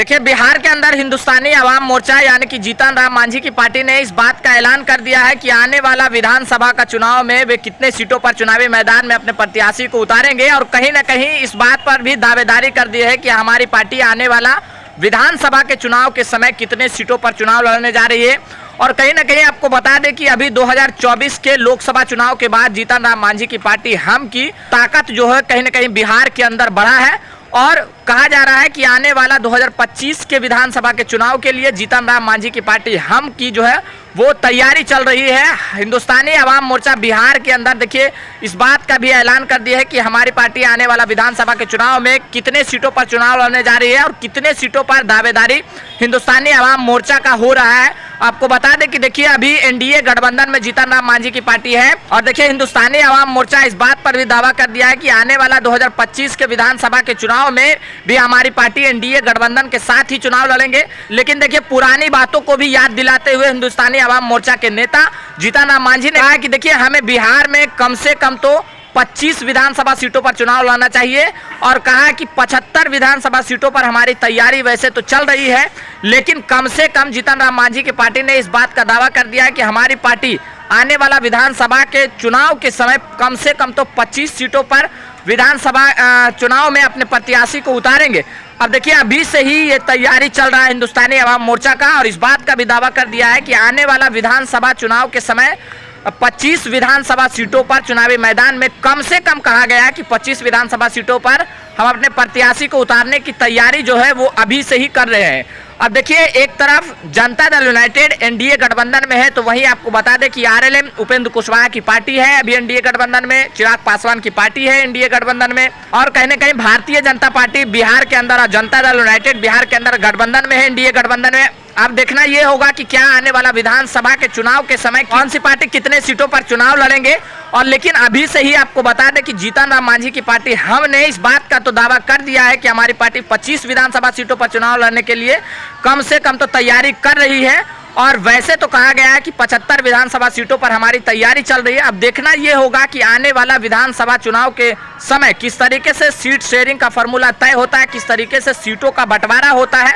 देखिए, बिहार के अंदर हिंदुस्तानी अवाम मोर्चा यानी कि जीतन राम मांझी की पार्टी ने इस बात का ऐलान कर दिया है कि आने वाला विधानसभा का चुनाव में वे कितने सीटों पर चुनावी मैदान में अपने प्रत्याशी को उतारेंगे और कहीं ना कहीं इस बात पर भी दावेदारी कर दी है कि हमारी पार्टी आने वाला विधानसभा के चुनाव के समय कितने सीटों पर चुनाव लड़ने जा रही है। और कहीं ना कहीं आपको बता दें कि अभी 2024 के लोकसभा चुनाव के बाद जीतन राम मांझी की पार्टी हम की ताकत जो है कहीं ना कहीं बिहार के अंदर बढ़ा है और कहा जा रहा है कि आने वाला 2025 के विधानसभा के चुनाव के लिए जीतन राम मांझी की पार्टी हम की जो है वो तैयारी चल रही है। हिंदुस्तानी अवाम मोर्चा बिहार के अंदर देखिए इस बात का भी ऐलान कर दिया है कि हमारी पार्टी आने वाला विधानसभा के चुनाव में कितने सीटों पर चुनाव लड़ने जा रही है और कितने सीटों पर दावेदारी हिंदुस्तानी अवाम मोर्चा का हो रहा है। आपको बता दें कि देखिए अभी एनडीए गठबंधन में जीतन राम मांझी की पार्टी है और देखिए हिंदुस्तानी अवाम मोर्चा इस बात पर भी दावा कर दिया है कि आने वाला 2025 के विधानसभा के चुनाव में भी हमारी पार्टी एनडीए गठबंधन के साथ ही चुनाव लड़ेंगे। लेकिन देखिए पुरानी बातों को भी याद दिलाते हुए हिंदुस्तानी अवाम मोर्चा के नेता जीतन राम मांझी ने कहा कि देखिए हमें बिहार में कम से कम तो 25 विधानसभा सीटों पर चुनाव लड़ना चाहिए और कहा कि 75 विधानसभा सीटों पर हमारी तैयारी वैसे तो चल रही है, लेकिन कम से कम जीतन राम मांझी की पार्टी ने इस बात का दावा कर दिया है कि हमारी पार्टी आने वाला विधानसभा के चुनाव के समय कम से कम तो 25 सीटों पर विधानसभा चुनाव में अपने प्रत्याशी को उतारेंगे। अब देखिए अभी से ही ये तैयारी चल रहा है हिंदुस्तानी अवाम मोर्चा का और इस बात का भी दावा कर दिया है कि आने वाला विधानसभा चुनाव के समय 25 विधानसभा सीटों पर चुनावी मैदान में कम से कम कहा गया है कि 25 विधानसभा सीटों पर हम अपने प्रत्याशी को उतारने की तैयारी जो है वो अभी से ही कर रहे हैं। अब देखिए एक तरफ जनता दल यूनाइटेड एनडीए गठबंधन में है तो वहीं आपको बता दें कि आरएलएम उपेंद्र कुशवाहा की पार्टी है अभी एनडीए गठबंधन में, चिराग पासवान की पार्टी है एनडीए गठबंधन में और कहीं ना कहीं भारतीय जनता पार्टी बिहार के अंदर और जनता दल यूनाइटेड बिहार के अंदर गठबंधन में है एनडीए गठबंधन में। अब देखना ये होगा कि क्या आने वाला विधानसभा के चुनाव के समय कौन सी पार्टी कितने सीटों पर चुनाव लड़ेंगे। और लेकिन अभी से ही आपको बता दें कि जीतन राम मांझी की पार्टी हमने इस बात का तो दावा कर दिया है कि हमारी पार्टी 25 विधानसभा सीटों पर चुनाव लड़ने के लिए कम से कम तो तैयारी कर रही है और वैसे तो कहा गया है कि 75 विधानसभा सीटों पर हमारी तैयारी चल रही है। अब देखना ये होगा कि आने वाला विधानसभा चुनाव के समय किस तरीके से सीट शेयरिंग का फॉर्मूला तय होता है, किस तरीके से सीटों का बंटवारा होता है,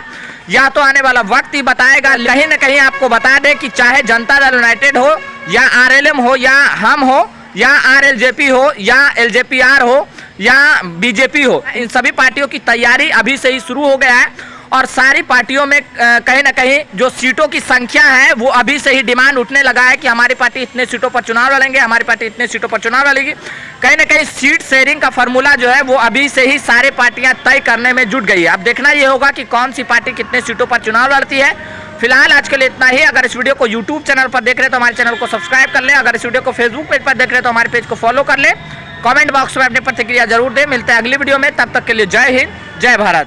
या तो आने वाला वक्त ही बताएगा। कहीं ना कहीं आपको बता दें कि चाहे जनता दल यूनाइटेड हो या आरएलएम हो या हम हो या आरएलजेपी हो या एलजेपीआर हो या बीजेपी हो, इन सभी पार्टियों की तैयारी अभी से ही शुरू हो गया है और सारी पार्टियों में कहीं ना कहीं जो सीटों की संख्या है वो अभी से ही डिमांड उठने लगा है कि हमारी पार्टी इतने सीटों पर चुनाव लड़ेंगे, हमारी पार्टी इतने सीटों पर चुनाव लड़ेगी। कहीं ना कहीं सीट शेयरिंग का फॉर्मूला जो है वो अभी से ही सारे पार्टियां तय करने में जुट गई है। अब देखना ये होगा कि कौन सी पार्टी कितने सीटों पर चुनाव लड़ती है। फिलहाल आज के लिए इतना ही। अगर इस वीडियो को यूट्यूब चैनल पर देख रहे तो हमारे चैनल को सब्सक्राइब कर ले, अगर इस वीडियो को फेसबुक पेज पर देख रहे तो हमारे पेज को फॉलो कर ले, कमेंट बॉक्स में अपनी प्रतिक्रिया जरूर दे। मिलते हैं अगली वीडियो में, तब तक के लिए जय हिंद जय भारत।